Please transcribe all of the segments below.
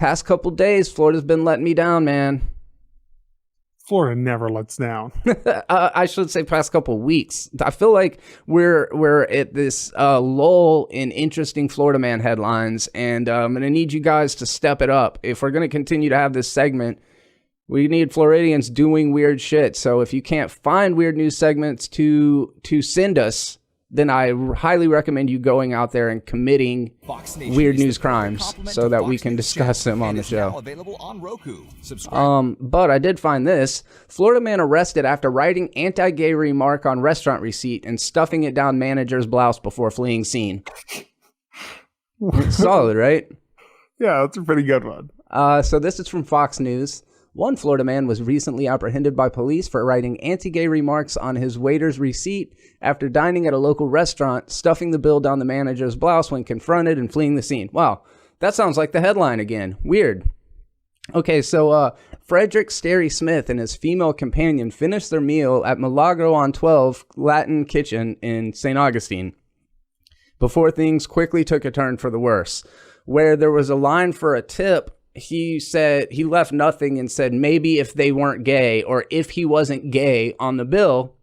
past couple days, Florida's been letting me down, man. Florida never lets down. I should say past couple weeks. I feel like we're at this lull in interesting Florida man headlines, and I'm going to need you guys to step it up. If we're going to continue to have this segment, we need Floridians doing weird shit. So if you can't find weird news segments to send us, then I highly recommend you going out there and committing weird news crimes so that we can discuss them on the show. But I did find this. Florida man arrested after writing anti-gay remark on restaurant receipt and stuffing it down manager's blouse before fleeing scene. Solid, right? Yeah, that's a pretty good one. So this is from Fox News. One Florida man was recently apprehended by police for writing anti-gay remarks on his waiter's receipt after dining at a local restaurant, stuffing the bill down the manager's blouse when confronted and fleeing the scene. Wow, that sounds like the headline again. Weird. Okay, so Frederick Sterry Smith and his female companion finished their meal at Milagro on 12 Latin Kitchen in St. Augustine before things quickly took a turn for the worse. Where there was a line for a tip, he said he left nothing and said maybe if they weren't gay or if he wasn't gay on the bill.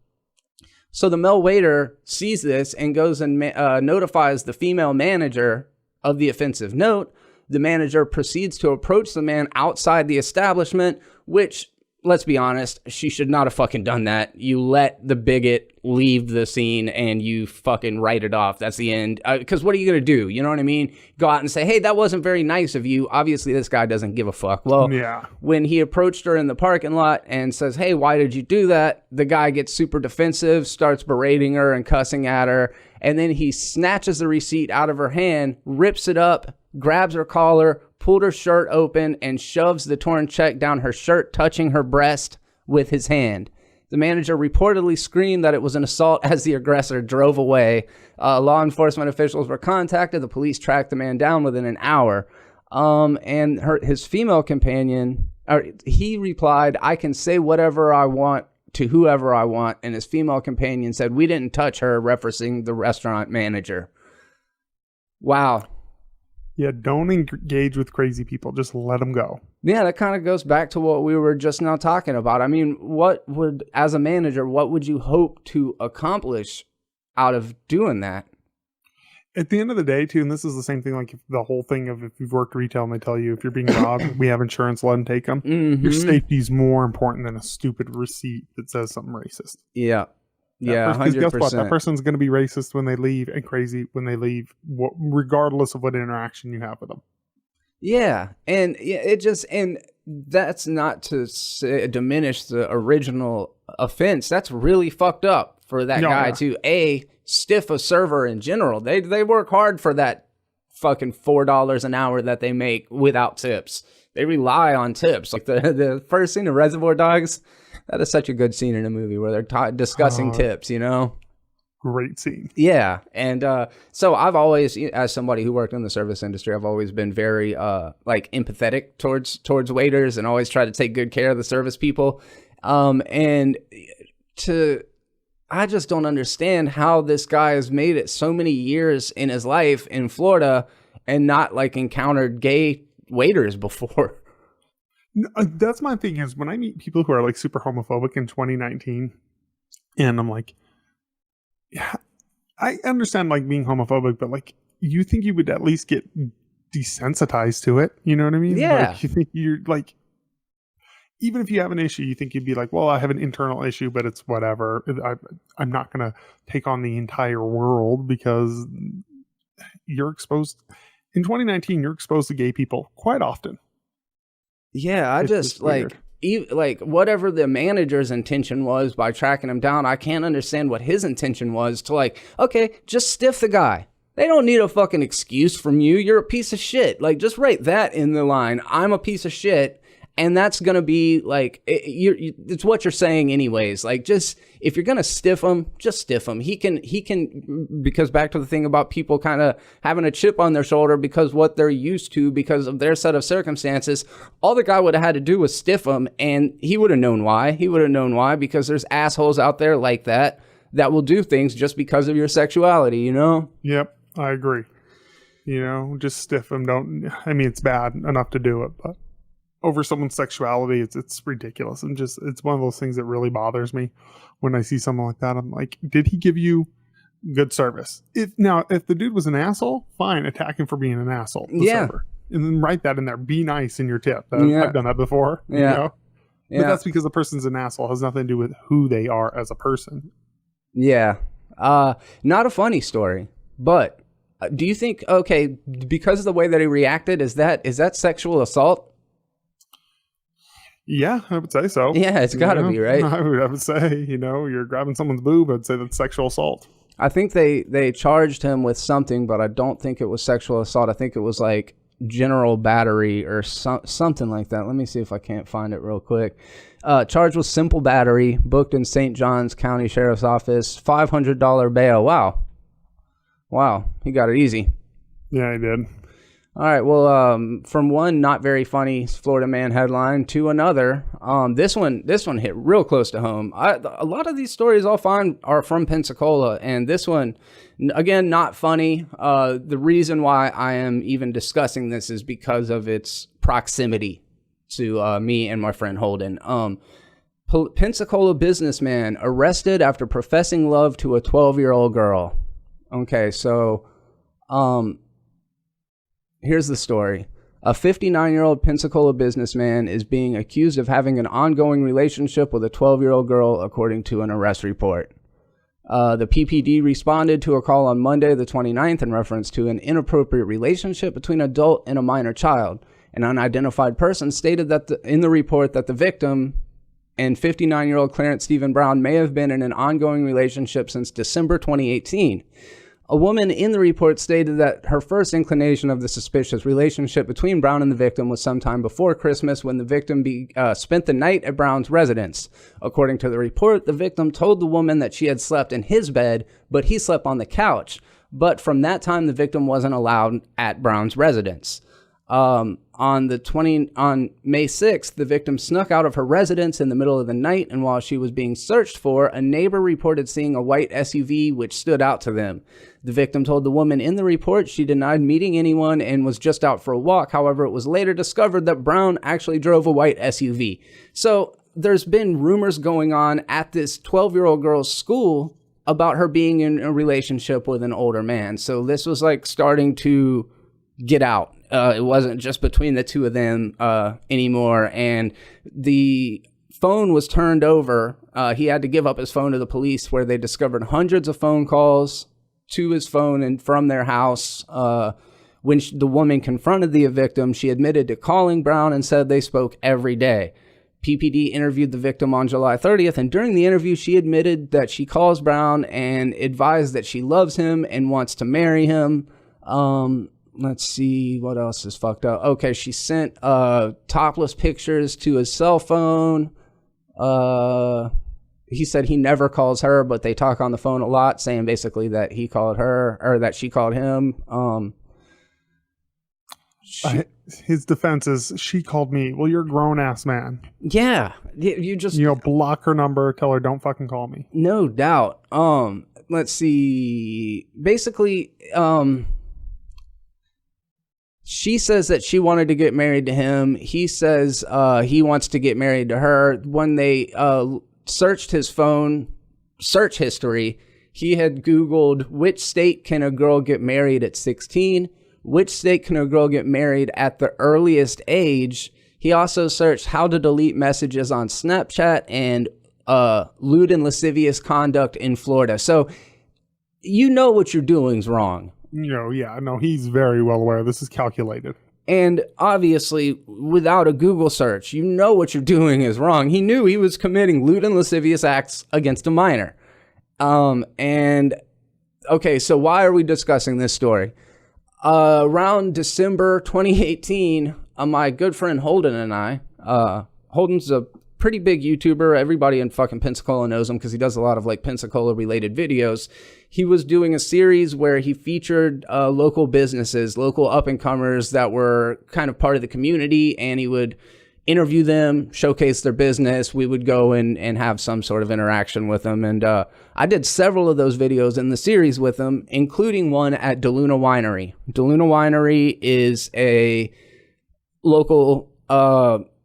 So the male waiter sees this and goes and notifies the female manager of the offensive note. The manager proceeds to approach the man outside the establishment, which, let's be honest, she should not have fucking done that. You let the bigot leave the scene and you fucking write it off. That's the end. Because what are you going to do? You know what I mean? Go out and say, hey, that wasn't very nice of you. Obviously, this guy doesn't give a fuck. Well, yeah. When he approached her in the parking lot and says, hey, why did you do that? The guy gets super defensive, starts berating her and cussing at her. And then he snatches the receipt out of her hand, rips it up, grabs her collar, pulled her shirt open, and shoves the torn check down her shirt, touching her breast with his hand. The manager reportedly screamed that it was an assault as the aggressor drove away. Law enforcement officials were contacted. The police tracked the man down within an hour. And his female companion, he replied, I can say whatever I want to whoever I want. And his female companion said, we didn't touch her, referencing the restaurant manager. Wow. Yeah, don't engage with crazy people. Just let them go. Yeah, that kind of goes back to what we were just now talking about. I mean, as a manager, what would you hope to accomplish out of doing that? At the end of the day, too, and this is the same thing, like the whole thing of if you've worked retail and they tell you if you're being robbed, we have insurance, let them take them. Mm-hmm. Your safety is more important than a stupid receipt that says something racist. Yeah. Yeah, 100%. Guess what? That person's going to be racist when they leave and crazy when they leave, regardless of what interaction you have with them. Yeah, and that's not to diminish the original offense. That's really fucked up for that guy to stiff a server in general. They work hard for that fucking $4 an hour that they make without tips. They rely on tips. Like the first scene of Reservoir Dogs. That is such a good scene in a movie where they're discussing tips, you know? Great scene. Yeah. And so I've always, as somebody who worked in the service industry, I've always been very empathetic towards waiters and always try to take good care of the service people. I just don't understand how this guy has made it so many years in his life in Florida and not encountered gay waiters before. That's my thing is when I meet people who are super homophobic in 2019 and I'm like, yeah, I understand being homophobic, but you think you would at least get desensitized to it. You know what I mean? Yeah. You think you're even if you have an issue, you think you'd be well, I have an internal issue, but it's whatever. I'm not going to take on the entire world because you're exposed in 2019, you're exposed to gay people quite often. Yeah, I just whatever the manager's intention was by tracking him down, I can't understand what his intention was to okay, just stiff the guy. They don't need a fucking excuse from you. You're a piece of shit. Just write that in the line. I'm a piece of shit. And that's going to be it's what you're saying anyways. Just if you're going to stiff him, just stiff him. He can, because back to the thing about people kind of having a chip on their shoulder because what they're used to because of their set of circumstances, all the guy would have had to do was stiff him and he would have known why. He would have known why because there's assholes out there like that will do things just because of your sexuality, you know? Yep, I agree. Just stiff them. It's bad enough to do it, but over someone's sexuality, it's ridiculous. And just, it's one of those things that really bothers me when I see someone like that. I'm like, did he give you good service? If the dude was an asshole, fine, attack him for being an asshole. Server. And then write that in there. Be nice in your tip. I've done that before. But that's because the person's an asshole. It has nothing to do with who they are as a person. Yeah. Not a funny story, but do you think, because of the way that he reacted, is that sexual assault? Yeah, I would say so. Yeah, it's got to be, right? I would say, you're grabbing someone's boob, I'd say that's sexual assault. I think they charged him with something, but I don't think it was sexual assault. I think it was like general battery or something like that. Let me see if I can't find it real quick. Charged with simple battery, booked in St. Johns County Sheriff's Office, $500 bail. Wow, he got it easy. Yeah, he did. All right, well, from one not very funny Florida man headline to another, this one hit real close to home. A lot of these stories I'll find are from Pensacola, and this one, again, not funny. The reason why I am even discussing this is because of its proximity to me and my friend Holden. Pensacola businessman arrested after professing love to a 12-year-old girl. Okay, so here's the story. A 59-year-old Pensacola businessman is being accused of having an ongoing relationship with a 12-year-old girl, according to an arrest report. The PPD responded to a call on Monday, the 29th, in reference to an inappropriate relationship between an adult and a minor child. An unidentified person stated that in the report that the victim and 59-year-old Clarence Stephen Brown may have been in an ongoing relationship since December 2018. A woman in the report stated that her first inclination of the suspicious relationship between Brown and the victim was sometime before Christmas, when the victim spent the night at Brown's residence. According to the report, the victim told the woman that she had slept in his bed, but he slept on the couch. But from that time, the victim wasn't allowed at Brown's residence. On May 6th, the victim snuck out of her residence in the middle of the night, and while she was being searched for, a neighbor reported seeing a white SUV which stood out to them. The victim told the woman in the report she denied meeting anyone and was just out for a walk. However, it was later discovered that Brown actually drove a white SUV. So there's been rumors going on at this 12-year-old girl's school about her being in a relationship with an older man. So this was like starting to get out. It wasn't just between the two of them anymore. And the phone was turned over. He had to give up his phone to the police, where they discovered hundreds of phone calls to his phone and from their house. When the woman confronted the victim, she admitted to calling Brown and said they spoke every day. PPD interviewed the victim on July 30th, and during the interview, she admitted that she calls Brown and advised that she loves him and wants to marry him. Let's see what else is fucked up. Okay, she sent topless pictures to his cell phone. He said he never calls her, but they talk on the phone a lot, saying basically that he called her or that she called him. His defense is, she called me. Well, you're a grown-ass man. Yeah, you just... block her number, tell her don't fucking call me. No doubt. Let's see. Basically, she says that she wanted to get married to him. He says he wants to get married to her. When they searched his phone search history, he had Googled, which state can a girl get married at 16? Which state can a girl get married at the earliest age? He also searched how to delete messages on Snapchat and lewd and lascivious conduct in Florida. So what you're doing is wrong. He's very well aware. This is calculated. And obviously, without a Google search, what you're doing is wrong. He knew he was committing lewd and lascivious acts against a minor. Okay, so why are we discussing this story? Around December 2018, my good friend Holden and I, Holden's a pretty big YouTuber. Everybody in fucking Pensacola knows him because he does a lot of like Pensacola related videos. He was doing a series where he featured local businesses, local up and comers that were kind of part of the community, and he would interview them, showcase their business. We would go and have some sort of interaction with them. And I did several of those videos in the series with them, including one at DeLuna Winery. DeLuna Winery is a local,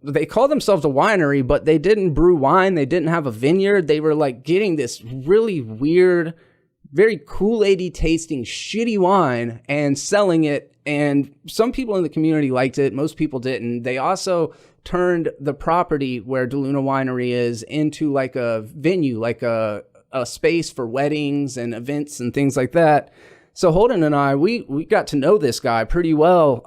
they call themselves a winery, but they didn't brew wine. They didn't have a vineyard. They were like getting this really weird, very Kool-Aid-y tasting shitty wine and selling it. And some people in the community liked it. Most people didn't. They also turned the property where DeLuna Winery is into like a venue, like a space for weddings and events and things like that. So Holden and I, we got to know this guy pretty well.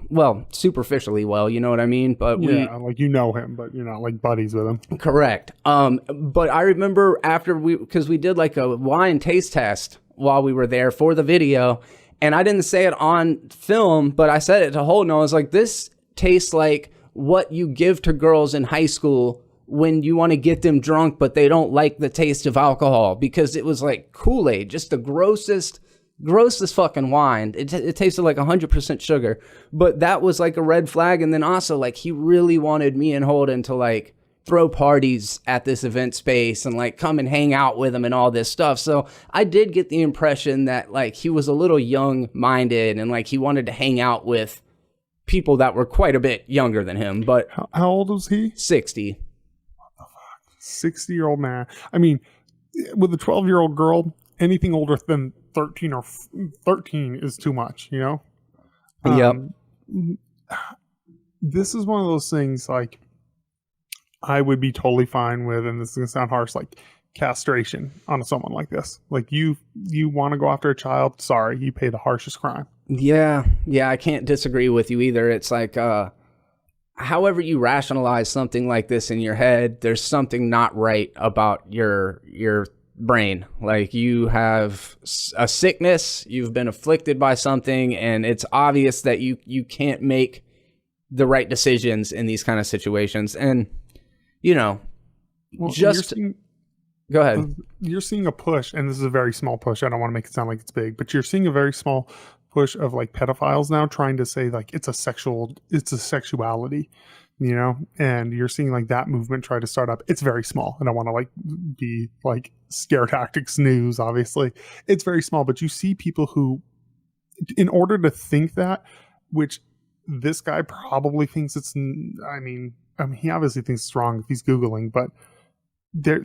Well, superficially well, you know what I mean? But like you know him, but you're not like buddies with him. Correct. But I remember after because we did like a wine taste test while we were there for the video, and I didn't say it on film, but I said it to Holden. I was like, this tastes like what you give to girls in high school when you want to get them drunk, but they don't like the taste of alcohol, because it was like Kool-Aid, just the grossest fucking wine. It tasted like 100% sugar, but that was like a red flag. And then also like he really wanted me and Holden to like throw parties at this event space and like come and hang out with him and all this stuff. So I did get the impression that like he was a little young minded and like he wanted to hang out with people that were quite a bit younger than him. But how old was he? 60. What the fuck? 60-year-old man. I mean, with a 12-year-old girl, anything older than 13 or 13 is too much, you know? Yep. This is one of those things like I would be totally fine with, and this is going to sound harsh, like castration on someone like this. Like you want to go after a child, sorry, you pay the harshest crime. Yeah, I can't disagree with you either. It's like, however you rationalize something like this in your head, there's something not right about your brain. Like you have a sickness, you've been afflicted by something, and it's obvious that you can't make the right decisions in these kind of situations. And, you know, well, go ahead. You're seeing a push, and this is a very small push. I don't want to make it sound like it's big, but you're seeing a very small push of like pedophiles now trying to say like it's a sexuality, you know, and you're seeing like that movement try to start up. It's very small. I don't want to like be like scare tactics news, obviously. It's very small, but you see people who, in order to think that, which this guy probably thinks it's, I mean, he obviously thinks it's wrong if he's Googling, but they're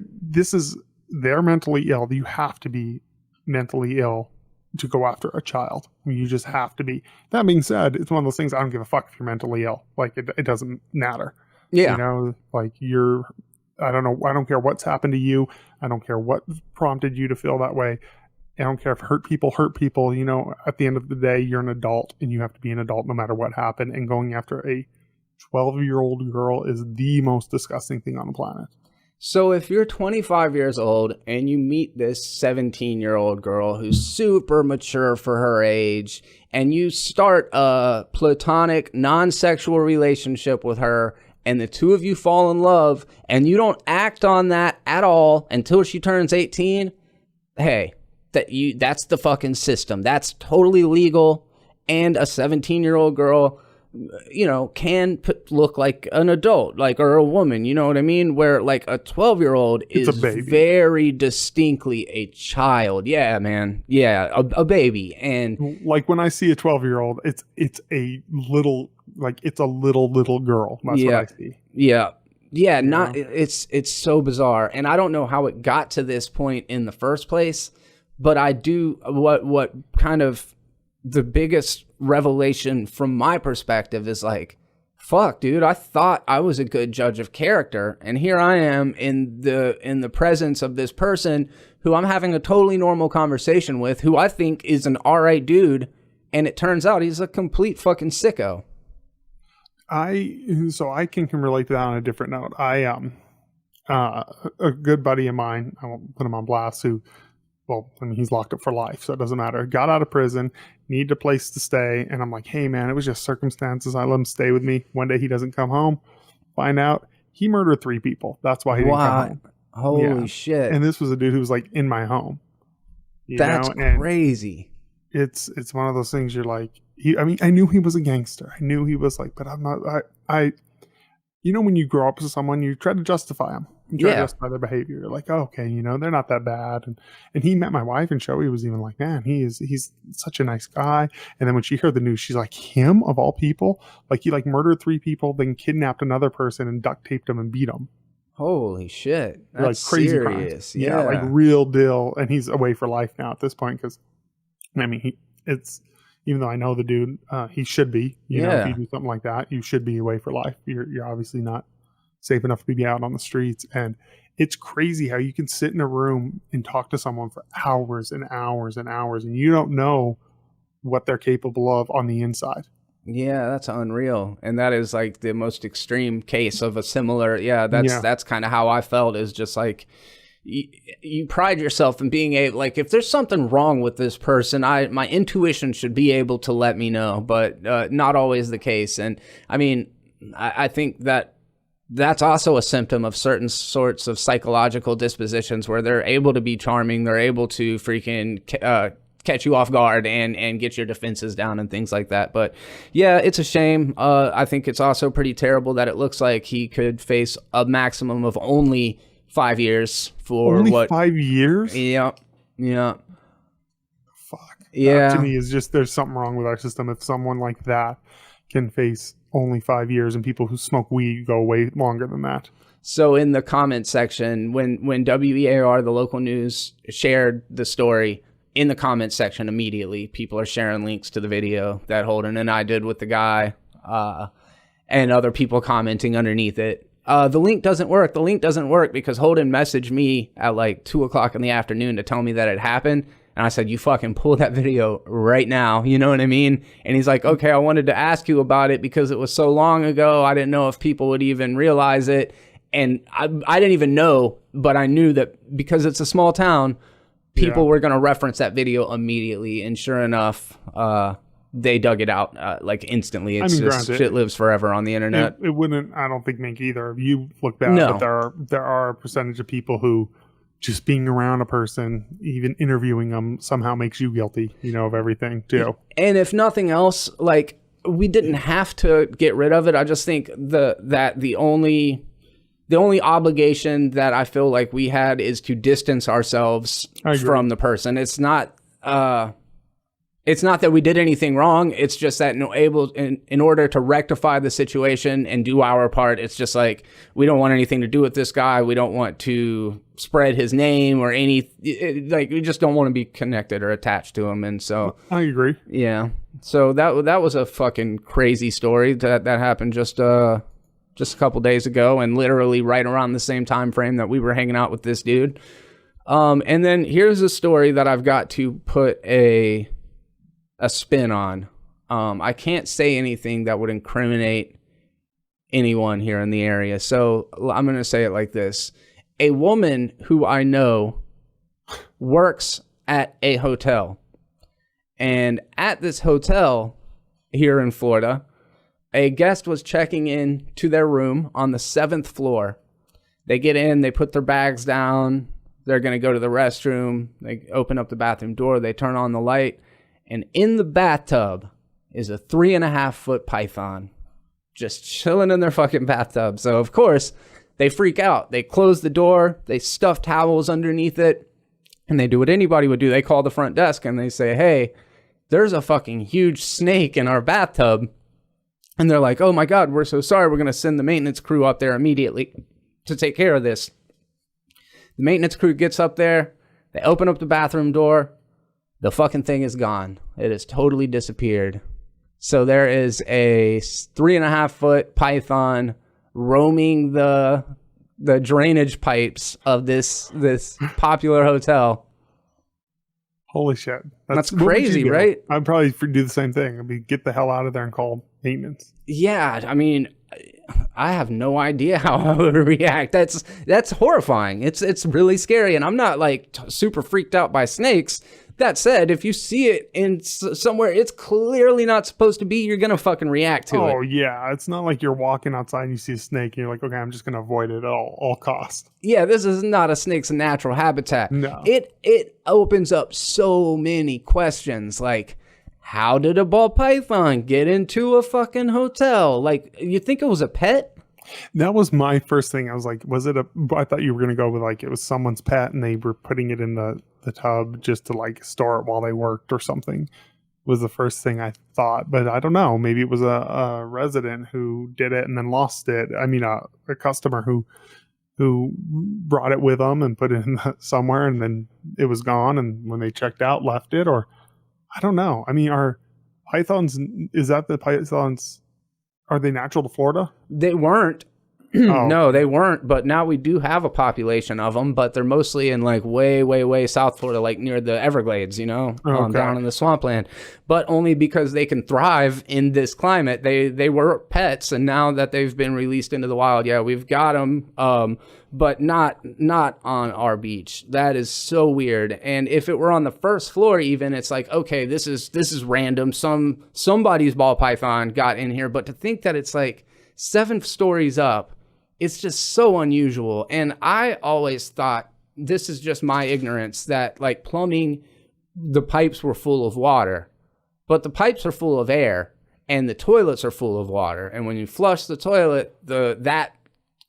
mentally ill. You have to be mentally ill to go after a child. I mean, you just have to be. That being said, it's one of those things, I don't give a fuck if you're mentally ill. Like, it doesn't matter. Yeah. You know, like I don't know. I don't care what's happened to you. I don't care what prompted you to feel that way. I don't care if hurt people. You know, at the end of the day, you're an adult and you have to be an adult no matter what happened. And going after a 12-year-old girl is the most disgusting thing on the planet. So if you're 25 years old and you meet this 17-year-old girl who's super mature for her age, and you start a platonic, non-sexual relationship with her, and the two of you fall in love, and you don't act on that at all until she turns 18, hey, that's the fucking system. That's totally legal, and a 17-year-old girl, you know, can look like an adult, like, or a woman, you know what I mean? Where like a 12-year-old is very distinctly a child. Yeah, man. Yeah, a baby. And like when I see a 12-year-old, it's a little girl. That's what I see. Yeah. Yeah, it's so bizarre. And I don't know how it got to this point in the first place, but I do what kind of the biggest revelation from my perspective is like, fuck, dude, I thought I was a good judge of character, and here I am in the presence of this person who I'm having a totally normal conversation with, who I think is an alright dude, and it turns out he's a complete fucking sicko. So I can relate to that on a different note. A good buddy of mine, I won't put him on blast, who, well, I mean, he's locked up for life, so it doesn't matter. Got out of prison, needed a place to stay, and I'm like, hey, man, it was just circumstances. I let him stay with me. One day he doesn't come home. Find out he murdered 3 people. That's why he didn't come home. Holy shit. And this was a dude who was like in my home. That's crazy. It's one of those things you're like, I knew he was a gangster. I knew he was like, but I'm not, You know, when you grow up with someone, you try to justify them. You try to Yeah. justify their behavior. You're like, oh, okay, you know, they're not that bad. And he met my wife, and Joey was even like, man, he's such a nice guy. And then when she heard the news, she's like, him of all people, like he like murdered 3 people, then kidnapped another person and duct taped him and beat him. Holy shit. Like That's crazy serious. crimes. Yeah, like real deal. And he's away for life now at this point because, I mean, even though I know the dude, he should be. You know, if you do something like that, you should be away for life. You're obviously not safe enough to be out on the streets. And it's crazy how you can sit in a room and talk to someone for hours and hours and hours, and you don't know what they're capable of on the inside. Yeah, that's unreal. And that is like the most extreme case of a similar, that's kind of how I felt, is just like, you pride yourself in being able, like, if there's something wrong with this person, my intuition should be able to let me know, but not always the case. And I mean, I think that's also a symptom of certain sorts of psychological dispositions where they're able to be charming, they're able to freaking catch you off guard and get your defenses down and things like that. But yeah, it's a shame. I think it's also pretty terrible that it looks like he could face a maximum of only 5 years for only 5 years? Yeah. Fuck. Yeah. That to me is just, there's something wrong with our system if someone like that can face only 5 years and people who smoke weed go way longer than that. So in the comment section, when WEAR, the local news, shared the story, in the comment section immediately, people are sharing links to the video that Holden and I did with the guy, and other people commenting underneath it. The link doesn't work. The link doesn't work because Holden messaged me at like 2:00 in the afternoon to tell me that it happened. And I said, you fucking pull that video right now. You know what I mean? And he's like, okay, I wanted to ask you about it because it was so long ago. I didn't know if people would even realize it. And I didn't even know, but I knew that because it's a small town, people were going to reference that video immediately. And sure enough, they dug it out like instantly. It's just shit lives forever on the internet. It wouldn't, I don't think, make either of you look bad. No. But there are a percentage of people who just being around a person, even interviewing them, somehow makes you guilty, you know, of everything too. And if nothing else, like, we didn't have to get rid of it. I just think that the only obligation that I feel like we had is to distance ourselves from the person. It's not that we did anything wrong. It's just that in order to rectify the situation and do our part, it's just like, we don't want anything to do with this guy. We don't want to spread his name or we just don't want to be connected or attached to him. And so I agree. Yeah. So that was a fucking crazy story that happened just a couple days ago, and literally right around the same time frame that we were hanging out with this dude. And then here's a story that I've got to put a spin on. I can't say anything that would incriminate anyone here in the area, so I'm going to say it like this. A woman who I know works at a hotel, and at this hotel here in Florida, a guest was checking in to their room on the 7th floor. They get in, they put their bags down, they're going to go to the restroom, they open up the bathroom door, they turn on the light, and in the bathtub is a 3.5-foot python just chilling in their fucking bathtub. So, of course, they freak out. They close the door, they stuff towels underneath it, and they do what anybody would do. They call the front desk and they say, hey, there's a fucking huge snake in our bathtub. And they're like, oh my God, we're so sorry. We're going to send the maintenance crew up there immediately to take care of this. The maintenance crew gets up there. They open up the bathroom door. The fucking thing is gone. It has totally disappeared. So there is a 3.5-foot python roaming the drainage pipes of this popular hotel. Holy shit. That's crazy, right? I'd probably do the same thing. I'd be, get the hell out of there and call maintenance. Yeah, I mean, I have no idea how I would react. That's horrifying. It's really scary, and I'm not like super freaked out by snakes. That said, if you see it in somewhere it's clearly not supposed to be, you're gonna fucking react to it. Oh yeah, it's not like you're walking outside and you see a snake and you're like, okay, I'm just gonna avoid it at all costs. Yeah, this is not a snake's natural habitat. No. It opens up so many questions, like, how did a ball python get into a fucking hotel? Like, you think it was a pet? That was my first thing. I was like, was it a? I thought you were gonna go with like it was someone's pet and they were putting it in the tub just to like store it while they worked or something. Was the first thing I thought, but I don't know. Maybe it was a resident who did it and then lost it. I mean, a customer who brought it with them and put it in somewhere, and then it was gone. And when they checked out, left it, or I don't know. I mean, are pythons? Is that the pythons? Are they natural to Florida? They weren't. Oh, No, they weren't. But now we do have a population of them, but they're mostly in like way, way, way South Florida, like near the Everglades, you know, Okay. down in the swampland. But only because they can thrive in this climate. They were pets, and now that they've been released into the wild, yeah, we've got them. But not on our beach. That is so weird. And if it were on the first floor, even, it's like, okay, this is random. Somebody's ball python got in here. But to think that it's like 7 stories up, it's just so unusual. And I always thought, this is just my ignorance, that like plumbing, the pipes were full of water, but the pipes are full of air, and the toilets are full of water. And when you flush the toilet, that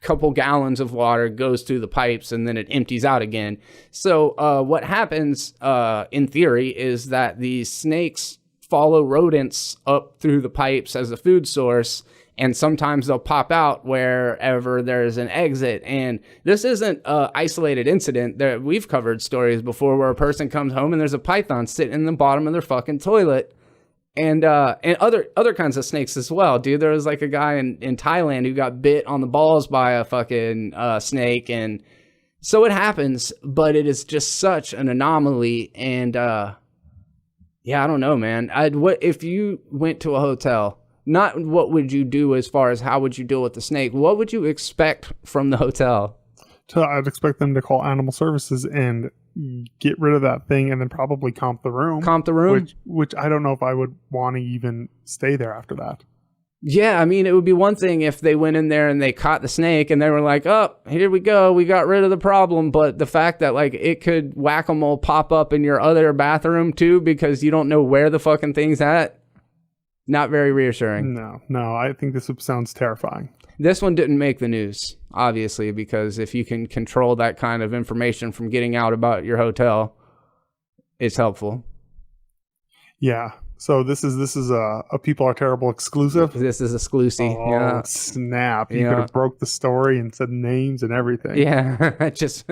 couple gallons of water goes through the pipes and then it empties out again. So what happens in theory is that these snakes follow rodents up through the pipes as a food source, and sometimes they'll pop out wherever there's an exit. And this isn't an isolated incident. We've covered stories before where a person comes home and there's a python sitting in the bottom of their fucking toilet. And other kinds of snakes as well, dude. There was like a guy in Thailand who got bit on the balls by a fucking snake. And so it happens, but it is just such an anomaly. And yeah, I don't know, man. What if you went to a hotel? Not what would you do as far as how would you deal with the snake? What would you expect from the hotel? So I'd expect them to call animal services and get rid of that thing, and then probably comp the room. Comp the room? Which I don't know if I would want to even stay there after that. Yeah, I mean, it would be one thing if they went in there and they caught the snake and they were like, oh, here we go, we got rid of the problem. But the fact that like it could whack-a-mole pop up in your other bathroom too because you don't know where the fucking thing's at, not very reassuring. No, I think this sounds terrifying. This one didn't make the news, obviously, because if you can control that kind of information from getting out about your hotel, it's helpful. Yeah. So this is a People Are Terrible exclusive. This is exclusive. Oh, Yeah. snap. You Yeah. could have broke the story and said names and everything. Yeah. Just